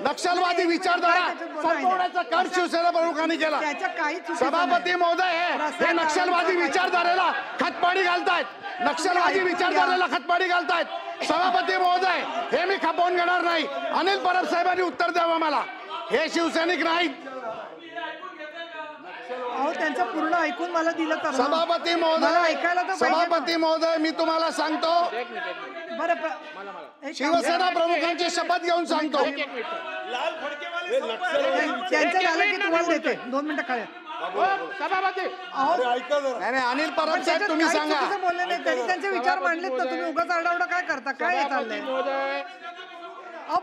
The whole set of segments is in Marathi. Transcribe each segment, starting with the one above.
नक्षलवादी विचारधारा संपवण्याचा काम शिवसेना प्रमुखांनी केला। सभापती महोदय हे नक्षलवादी विचारधारेला खतपाणी घालतायत, नक्षलवादी विचारधारेला खतपाणी घालतायत। सभापती महोदय हे मी खपवून घेणार नाही। अनिल परब साहेबांनी उत्तर द्यावं मला, हे शिवसैनिक नाहीत। त्यांचं पूर्ण ऐकून मला दिलं तर सभापती महोदय मी तुम्हाला सांगतो, शिवसेना प्रमुखांची शपथ घेऊन सांगतो। त्यांचं झालं की तुम्हाला देते 2 मिनिटं खाली सभापती। नाही अनिल परब साहेब तुम्ही सांगा। बोलले नाही त्यांनी त्यांचे विचार मांडलेत ना, तुम्ही उगाच आरडाओरडा काय करता, काय चाललंय?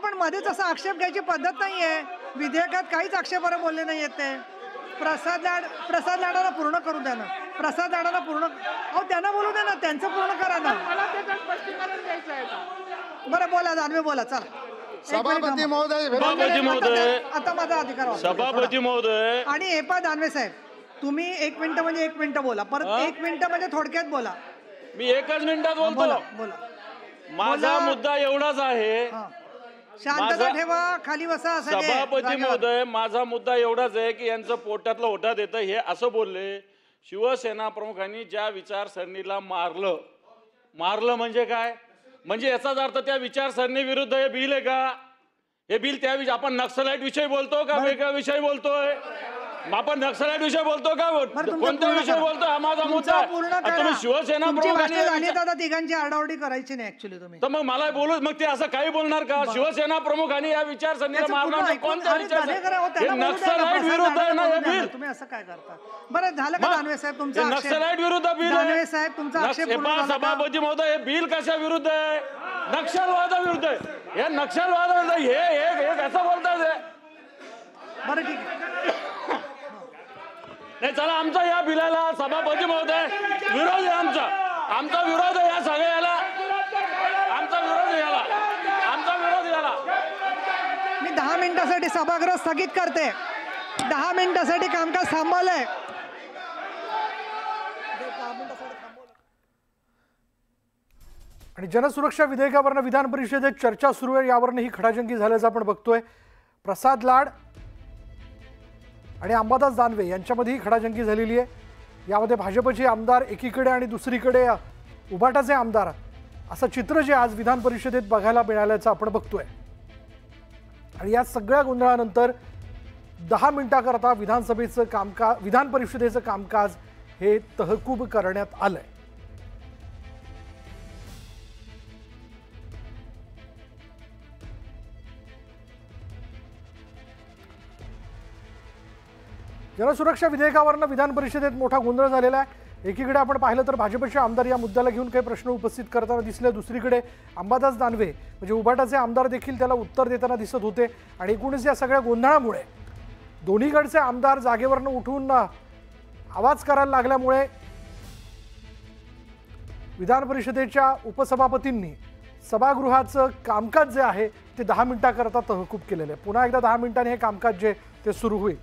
पण मध्येच असा आक्षेप घ्यायची पद्धत नाहीये। विधेयकात काहीच आक्षेपार्ह बोलले नाहीयेत ते। प्रसाद लाडाला पूर्ण करू द्या ना, प्रसाद लाडाला पूर्ण त्यांना बोलू द्या ना, त्यांचं पूर्ण करा ना। बरं बोला दानवे बोला, चला। सभापती महोदय आता माझा अधिकार सभापती महोदय आणि हे पा दानवे साहेब, तुम्ही 1 मिनिट म्हणजे 1 मिनिट बोला, परत 1 मिनिट म्हणजे थोडक्यात बोला। मी 1च मिनिटात बोलतो। बोला। माझा मुद्दा एवढाच आहे, शांतता ठेवा, खाली बसा। सभापती महोदय माझा मुद्दा एवढाच आहे की यांचं पोटातलं ओठात येतं हे असं बोलले। शिवसेना प्रमुखांनी ज्या विचारसरणीला मारलं म्हणजे काय? म्हणजे याचाच अर्थ त्या विचारसरणी विरुद्ध हे बिल आहे का? हे बिल त्या आपण नक्सलाइट विषयी बोलतो का वेगळ्या विषयी बोलतोय? आपण नक्सलाइट विषय बोलतो का, कोणत्या विषय बोलतो? हा माझा मुद्दा आहे। तुम्ही शिवसेना प्रमुखांनी दादा तिघांची आरडाओरडी करायची नाही ऍक्च्युअली तुम्ही, तर मग मला बोलू, मग ते असं काही बोलणार का? शिवसेना प्रमुखांनी या विचारसरणीला मारणार कोणत्या नक्सलाइट विरुद्ध आहे ना हे बिल? तुम्ही असं काय करता? बरं झालं का दानवे साहेब तुमचा नक्सलाइट विरुद्ध बिल? दानवे साहेब तुमचा आक्षेप सभापती महोदय हे बिल कशा विरुद्ध आहे? नक्षलवादाविरुद्ध आहे। हे नक्षलवादाविरुद्ध हे कसं बोलतात? बरं ठीक आहे, नाही चला, आमचा या बिलाला सभापती महोदय विरोध आहे। आमचा विरोध आहे या सगळ्याला, आमचा विरोध याला। मी 10 मिनिटासाठी सभागृह स्थगित करते। 10 मिनिटासाठी कामकाज थांबवलंय। आणि जनसुरक्षा विधेयकावरनं विधान परिषदेत चर्चा सुरू आहे, यावरनं ही खडाजंगी झाल्याचं आपण बघतोय। प्रसाद लाड आणि अंबादास दानवे यांच्यामध्येही खडाजंगी झालेली आहे। यामध्ये भाजपचे आमदार एकीकडे आणि दुसरीकडे उभाटाचे आमदार, असं चित्र जे आज विधान परिषदेत बघायला मिळाल्याचं आपण बघतोय। आणि या सगळ्या गोंधळानंतर 10 मिनिटाकरता विधान परिषदेचं कामकाज हे तहकूब करण्यात आलंय। जनसुरक्षा विधेयकावरनं विधान परिषदेत मोठा गोंधळ झालेला आहे। एकीकडे आपण पाहिलं तर भाजपचे आमदार या मुद्द्याला घेऊन काही प्रश्न उपस्थित करताना दिसले, दुसरीकडे अंबादास दानवे म्हणजे उभाटाचे आमदार देखील त्याला उत्तर देताना दिसत होते। आणि एकूणच या सगळ्या गोंधळामुळे दोन्हीकडचे आमदार जागेवरनं उठून आवाज करायला लागल्यामुळे विधान परिषदेच्या उपसभापतींनी सभागृहाचं कामकाज जे आहे ते 10 मिनिटाकरता तहकूब केलेलं आहे। पुन्हा एकदा 10 मिनिटांनी हे कामकाज जे ते सुरू होईल।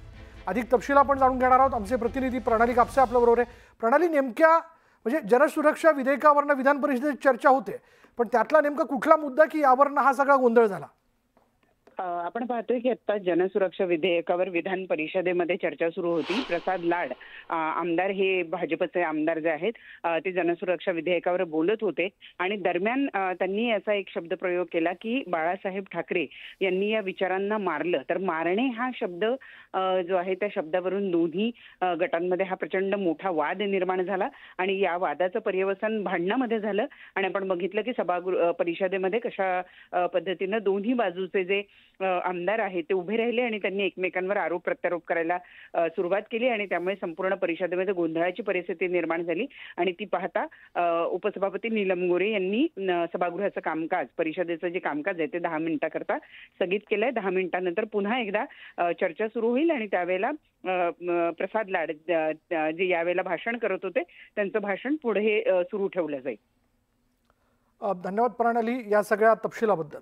अधिक तपशील आपण जाणून घेणार आहोत। आमचे प्रतिनिधी प्रणाली कापसे आपल्याबरोबर आहे। प्रणाली, नेमक्या म्हणजे जनसुरक्षा विधेयकावरनं विधान परिषदेत चर्चा होते, पण त्यातला नेमका कुठला मुद्दा की यावरनं हा सगळा गोंधळ झाला? आपण पाहतोय की आता जनसुरक्षा विधेयकावर विधान परिषदेमध्ये चर्चा सुरू होती। प्रसाद लाड आमदार हे भाजपचे आमदार जे आहेत ते जनसुरक्षा विधेयकावर बोलत होते आणि दरम्यान त्यांनी असा एक शब्द प्रयोग केला की बाळासाहेब ठाकरे यांनी या विचारांना मारलं। तर मारणे हा शब्द जो आहे त्या शब्दावरून दोन्ही गटांमध्ये हा प्रचंड मोठा वाद निर्माण झाला आणि या वादाचं पर्यवसन भांडणामध्ये झालं। आणि आपण बघितलं की सभागृह परिषदेमध्ये कशा पद्धतीनं दोन्ही बाजूचे जे आमदार आहेत ते उभे राहिले आणि त्यांनी एकमेकांवर आरोप प्रत्यारोप करायला सुरुवात केली आणि त्यामुळे संपूर्ण परिषदेमध्ये गोंधळाची परिस्थिती निर्माण झाली। आणि ती पाहता उपसभापती नीलम गोरे यांनी सभागृहाचं कामकाज, परिषदेचं जे कामकाज आहे ते 10 मिनिटाकरता स्थगित केलंय। 10 मिनिटांनंतर पुन्हा एकदा चर्चा सुरू होईल आणि त्यावेळेला प्रसाद लाड जे यावेळेला भाषण करत होते त्यांचं भाषण पुढे सुरू ठेवलं जाईल। धन्यवाद प्रणाली या सगळ्या तपशिलाबद्दल।